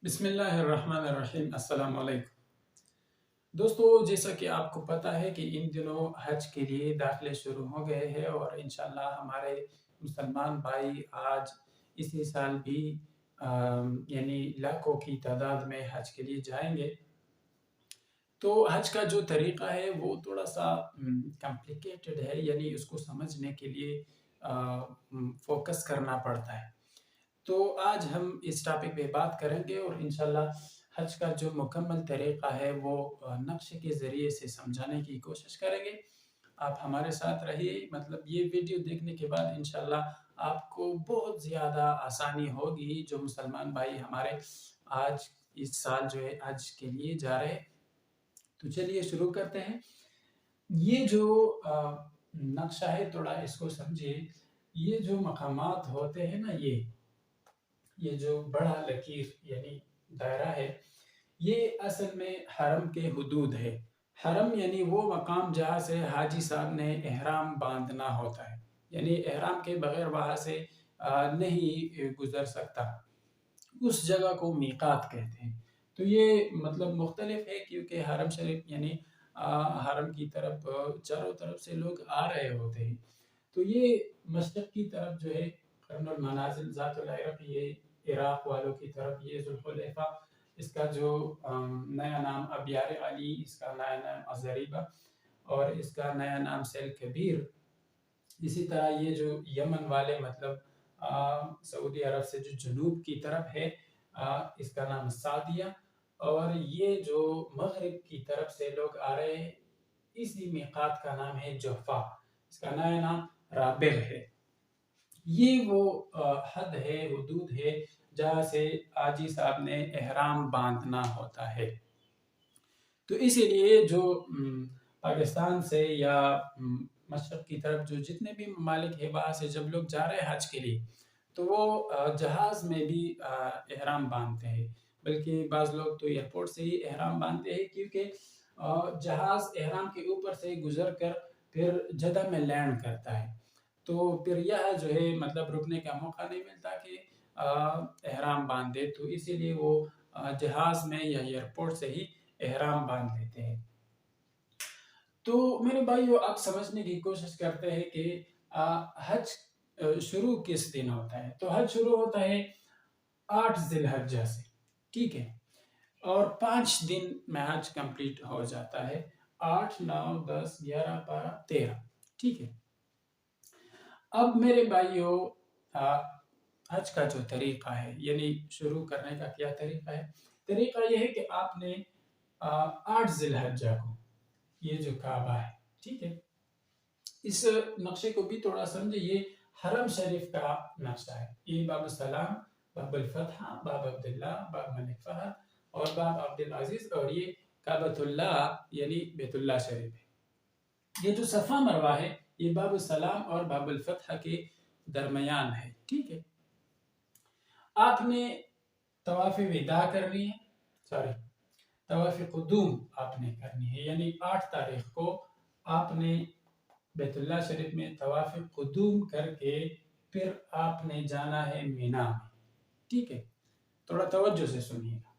بسم اللہ الرحمن الرحیم۔ السلام علیکم دوستو، جیسا کہ آپ کو پتہ ہے کہ ان دنوں حج کے لیے داخلے شروع ہو گئے ہیں اور انشاءاللہ ہمارے مسلمان بھائی آج اسی سال بھی یعنی لاکھوں کی تعداد میں حج کے لیے جائیں گے۔ تو حج کا جو طریقہ ہے وہ تھوڑا سا کمپلیکیٹڈ ہے، یعنی اس کو سمجھنے کے لیے فوکس کرنا پڑتا ہے۔ تو آج ہم اس ٹاپک پہ بات کریں گے اور انشاءاللہ حج کا جو مکمل طریقہ ہے وہ نقشے کے ذریعے سے سمجھانے کی کوشش کریں گے۔ آپ ہمارے ساتھ رہیے، مطلب یہ ویڈیو دیکھنے کے بعد انشاءاللہ آپ کو بہت زیادہ آسانی ہوگی جو مسلمان بھائی ہمارے آج اس سال جو ہے حج کے لیے جا رہے۔ تو چلیے شروع کرتے ہیں۔ یہ جو نقشہ ہے تھوڑا اس کو سمجھے۔ یہ جو مقامات ہوتے ہیں نا، یہ جو بڑا لکیر یعنی دائرہ ہے، یہ اصل میں حرم کے حدود ہے۔ حرم یعنی وہ مقام جہاں سے حاجی صاحب نے احرام باندھنا ہوتا ہے، یعنی احرام کے بغیر وہاں سے نہیں گزر سکتا۔ اس جگہ کو میقات کہتے ہیں۔ تو یہ مطلب مختلف ہے کیونکہ حرم شریف یعنی حرم کی طرف چاروں طرف سے لوگ آ رہے ہوتے ہیں۔ تو یہ مشرق کی طرف جو ہے قرن المنازل ذات العرق، یہ عراق والوں کی طرف، یہ ذوالحلیفہ، اس کا جو نیا نام ابیار علی، اس کا نیا نام ازریبہ، اور اس کا نیا نام سیل کبیر۔ اسی طرح یہ جو یمن والے مطلب سعودی عرب سے جو جنوب کی طرف ہے، اس کا نام سعدیہ، اور یہ جو مغرب کی طرف سے لوگ آ رہے ہیں، اسی میقات کا نام ہے جحفہ، اس کا نیا نام رابغ ہے۔ یہ وہ حد ہے، حدود ہے جہاں سے حاجی صاحب نے احرام باندھنا ہوتا ہے۔ تو اسی لیے جو پاکستان سے یا مشرق کی طرف جو جتنے بھی ممالک ہیں وہاں سے جب لوگ جا رہے ہیں حج کے لیے، تو وہ جہاز میں بھی احرام باندھتے ہیں، بلکہ بعض لوگ تو ایئرپورٹ سے ہی احرام باندھتے ہیں، کیونکہ جہاز احرام کے اوپر سے گزر کر پھر جدہ میں لینڈ کرتا ہے، تو پھر یہ جو ہے مطلب رکنے کا موقع نہیں ملتا کہ احرام باندھے، تو اسی لیے وہ جہاز میں یا ایئرپورٹ سے ہی احرام باندھ لیتے ہیں۔ تو میرے بھائیو، آپ سمجھنے کی کوشش کرتے ہیں کہ حج شروع کس دن ہوتا ہے؟ تو حج شروع ہوتا ہے 8 ذی الحجہ سے، ٹھیک ہے، اور 5 دن میں حج کمپلیٹ ہو جاتا ہے، 8، 9، 10، 11، 12، 13، ٹھیک ہے۔ اب میرے بھائیو، حج کا جو طریقہ ہے، یعنی شروع کرنے کا کیا طریقہ ہے؟ طریقہ یہ ہے کہ آپ نے 8 ذی الحجہ کو، یہ جو کعبہ ہے، ٹھیک ہے، اس نقشے کو بھی تھوڑا سمجھے۔ یہ حرم شریف کا نقشہ ہے۔ یہ باب السلام، باب الفتح، باب عبداللہ، باب ملک فہد اور باب عبدالعزیز، اور یہ کعبۃ اللہ یعنی بیت اللہ شریف ہے۔ یہ جو صفا مروہ ہے، یہ باب السلام اور باب الفتح کے درمیان ہے، ٹھیک ہے۔ آپ نے طواف وداع کرنی ہے، طواف قدوم آپ نے کرنی ہے، یعنی 8 تاریخ کو آپ نے بیت اللہ شریف میں طواف قدوم کر کے پھر آپ نے جانا ہے مینا میں، ٹھیک ہے۔ تھوڑا توجہ سے سنیے گا۔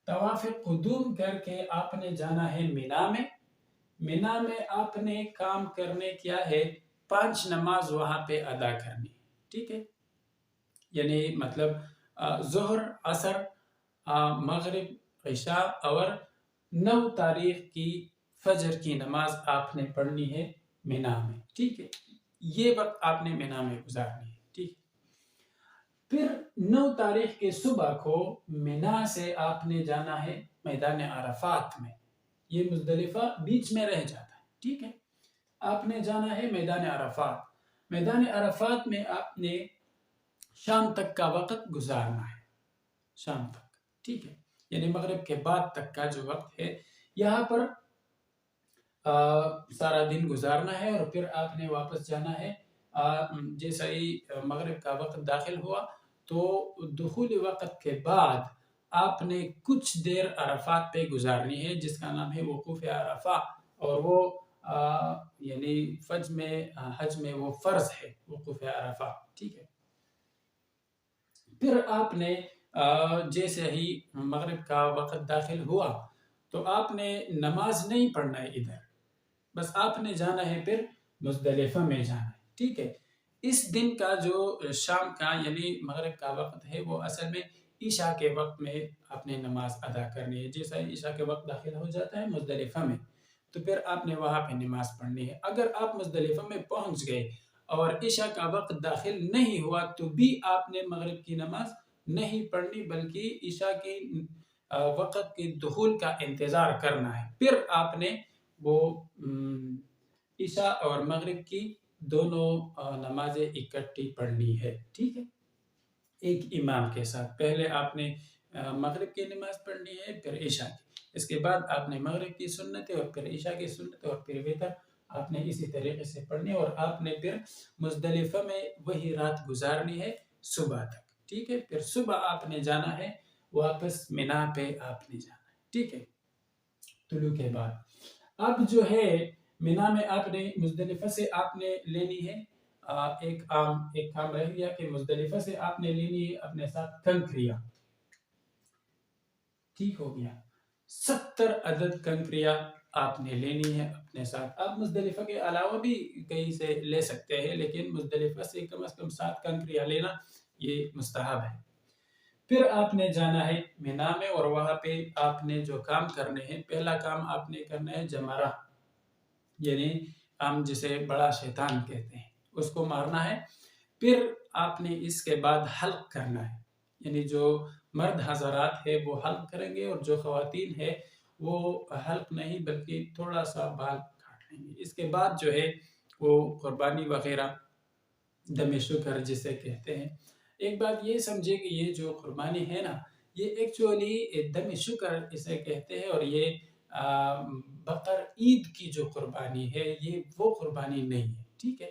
طواف قدوم کر کے آپ نے جانا ہے مینا میں۔ مینا میں آپ نے کام کرنے کیا ہے؟ 5 نماز وہاں پہ ادا کرنی ہے، ٹھیک ہے، یعنی مطلب ظہر، عصر، مغرب، عشاء، اور 9 تاریخ کی فجر کی نماز آپ نے پڑھنی ہے مینا میں، ٹھیک ہے۔ یہ وقت آپ نے مینا میں گزارنی ہے، ٹھیک ہے۔ پھر 9 تاریخ کے صبح کو مینا سے آپ نے جانا ہے میدان عرفات میں۔ یہ مزدلفہ بیچ میں رہ جاتا ہے، ٹھیک ہے۔ آپ نے جانا ہے میدان عرفات۔ میدان عرفات میں آپ نے شام تک کا وقت گزارنا ہے، شام تک، ٹھیک ہے، یعنی مغرب کے بعد تک کا جو وقت ہے، یہاں پر سارا دن گزارنا ہے، اور پھر آپ نے واپس جانا ہے۔ جیسا ہی مغرب کا وقت داخل ہوا تو دخول وقت کے بعد آپ نے کچھ دیر عرفات پہ گزارنی ہے، جس کا نام ہے وقوف عرفہ، اور وہ یعنی حج میں وہ فرض ہے وقوف عرفہ، ٹھیک ہے۔ پھر آپ نے جیسے ہی مغرب کا وقت داخل ہوا تو آپ نے نماز نہیں پڑھنا ہے ادھر، بس آپ نے جانا ہے پھر مزدلفہ میں جانا ہے، ٹھیک ہے۔ اس دن کا جو شام کا یعنی مغرب کا وقت ہے وہ اصل میں عشاء کے وقت میں آپ نے نماز ادا کرنی ہے۔ جیسا عشاء کے وقت داخل ہو جاتا ہے مزدلفہ میں تو پھر آپ نے وہاں پہ نماز پڑھنی ہے۔ اگر آپ مزدلفہ میں پہنچ گئے اور عشاء کا وقت داخل نہیں ہوا تو بھی آپ نے مغرب کی نماز نہیں پڑھنی، بلکہ عشاء کی وقت کے دخول کا انتظار کرنا ہے۔ پھر آپ نے وہ عشاء اور مغرب کی دونوں نمازیں اکٹھی پڑھنی ہے، ٹھیک ہے، ایک امام کے ساتھ۔ پہلے آپ نے مغرب کی نماز پڑھنی ہے، پھر عشاء کی، اس کے بعد آپ نے مغرب کی سنت اور پھر عشاء کی سنت اور پھر وتر آپ نے اسی طریقے سے پڑھنی ہے، اور آپ نے پھر مزدلفہ میں وہی رات گزارنی ہے صبح تک، ٹھیک ہے۔ پھر صبح آپ نے جانا ہے واپس مینا پہ آپ نے جانا ہے، ٹھیک ہے، طلوع کے بعد۔ اب جو ہے مینا میں آپ نے مزدلفہ سے آپ نے لینی ہے ایک کام رہ گیا کہ مزدلفہ سے آپ نے لینی ہے اپنے ساتھ کنکریاں، ٹھیک ہو گیا، 70 عدد کنکریاں آپ نے لینی ہے اپنے ساتھ۔ آپ مزدلفہ کے علاوہ بھی کہیں سے لے سکتے ہیں، لیکن مزدلفہ سے کم از کم 7 کنکریاں لینا یہ مستحب ہے۔ پھر آپ نے جانا ہے مینا میں، اور وہاں پہ آپ نے جو کام کرنے ہیں، پہلا کام آپ نے کرنا ہے جمرہ، یعنی ہم جسے بڑا شیطان کہتے ہیں، اس کو مارنا ہے۔ پھر آپ نے اس کے بعد حلق کرنا ہے، یعنی جو مرد حضرات ہے وہ حلق کریں گے، اور جو خواتین ہے وہ حلق نہیں بلکہ تھوڑا سا بال کاٹ لیں گے۔ اس کے بعد جو ہے وہ قربانی وغیرہ دم شکر جسے کہتے ہیں۔ ایک بات یہ سمجھے کہ یہ جو قربانی ہے نا، یہ ایکچولی دم شکر اسے کہتے ہیں، اور یہ بقر عید کی جو قربانی ہے یہ وہ قربانی نہیں ہے، ٹھیک ہے۔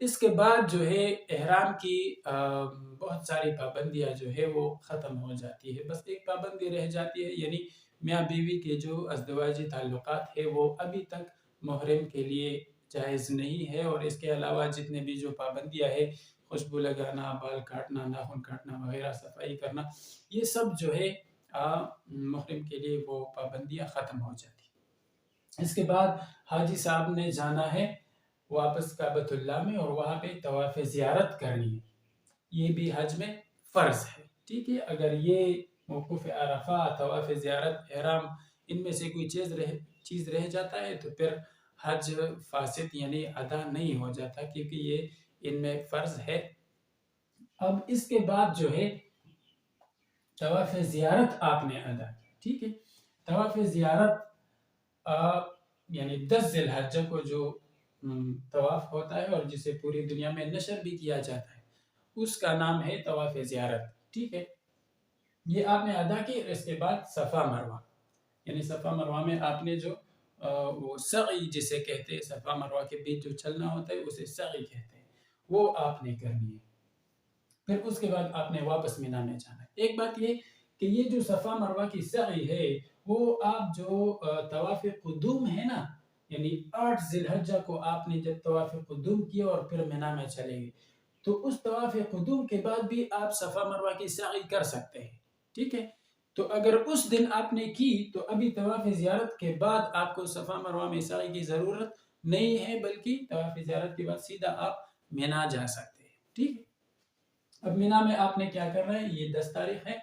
اس کے بعد جو ہے احرام کی بہت ساری پابندیاں جو ہے وہ ختم ہو جاتی ہے، بس ایک پابندی رہ جاتی ہے، یعنی میاں بیوی کے جو ازدواجی تعلقات ہے وہ ابھی تک محرم کے لیے جائز نہیں ہے، اور اس کے علاوہ جتنے بھی جو پابندیاں ہے، خوشبو لگانا، بال کاٹنا، ناخن کاٹنا وغیرہ، صفائی کرنا، یہ سب جو ہے محرم کے لیے وہ پابندیاں ختم ہو جاتی ہیں۔ اس کے بعد حاجی صاحب نے جانا ہے واپس کعبۃ اللہ میں، اور وہاں پہ طواف زیارت کرنی ہے، یہ بھی حج میں فرض ہے، ٹھیک ہے۔ اگر یہ موقوف عرفہ، طواف زیارت، احرام، ان میں سے کوئی چیز رہ جاتا ہے تو پھر حج فاسد یعنی ادا نہیں ہو جاتا، کیونکہ یہ ان میں فرض ہے۔ اب اس کے بعد جو ہے طواف زیارت آپ نے ادا کی، ٹھیک ہے۔ طواف زیارت یعنی 10 ذی الحجہ کو جو طواف ہوتا ہے اور جسے پوری دنیا میں نشر بھی کیا جاتا ہے، اس کا نام ہے طواف زیارت، ٹھیک ہے۔ یہ آپ نے ادا کی، اور اس کے بعد صفا مروہ، یعنی صفا مروہ میں آپ نے جو وہ سعی جسے کہتے ہیں، صفا مروہ کے بیچ جو چلنا ہوتا ہے اسے سعی کہتے ہیں، وہ آپ نے کرنی ہے۔ پھر اس کے بعد آپ نے واپس مینا میں جانا ہے۔ ایک بات یہ کہ یہ جو صفا مروہ کی سعی ہے وہ آپ جو طواف قدوم ہے نا، یعنی 8 ذی الحجہ کو آپ نے جب طواف قدوم کیا اور پھر مینا میں چلے گئے، تو اس طواف قدوم کے بعد بھی آپ صفا مروہ کی سعی کر سکتے ہیں، ٹھیک ہے۔ تو اگر اس دن آپ نے کی تو ابھی طواف زیارت کے بعد آپ کو صفا مروہ میں سعی کی ضرورت نہیں ہے، بلکہ طواف زیارت کے بعد سیدھا آپ مینا جا سکتے ہیں، ٹھیک ہے۔ اب مینا میں آپ نے کیا کرنا ہے، یہ 10 تاریخ ہے،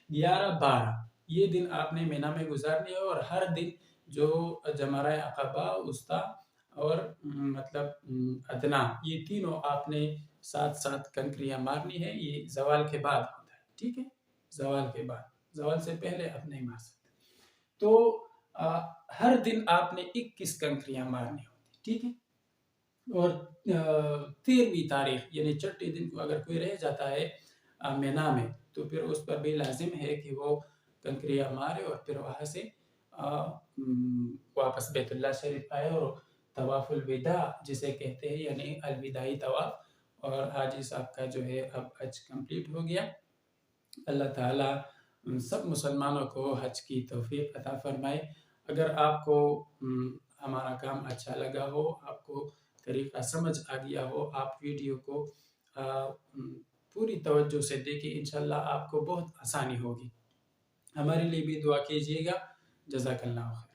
11، 12 یہ دن آپ نے مینا میں گزارنی ہے، اور ہر دن جو جمرہ عقبہ، وسطیٰ اور مطلب ادنا، یہ تینوں آپ نے 7 کنکریاں مارنی ہے۔ یہ زوال کے بعد ہوتا ہے، ٹھیک ہے، زوال کے بعد، زوال سے پہلے آپ نہیں مار سکتے۔ تو ہر دن آپ نے 21 کنکریاں مارنی ہوتی، ٹھیک ہے۔ اور 13ویں تاریخ یعنی چھٹے دن کو اگر کوئی رہ جاتا ہے مینا میں تو پھر اس پر بھی لازم ہے کہ وہ کنکریاں مارے، اور پھر وہاں سے واپس بیت اللہ شریف آئے، اور طواف الوداع جسے کہتے ہیں، یعنی الوداعی طواف، اور حاجی صاحب کا جو ہے اب حج کمپلیٹ ہو گیا۔ اللہ تعالیٰ سب مسلمانوں کو حج کی توفیق عطا فرمائے۔ اگر آپ کو ہمارا کام اچھا لگا ہو، آپ کو طریقہ سمجھ آ گیا ہو، آپ ویڈیو کو پوری توجہ سے دیکھیں، انشاءاللہ آپ کو بہت آسانی ہوگی۔ ہمارے لیے بھی دعا کیجیے گا۔ جزاک اللہ خیر۔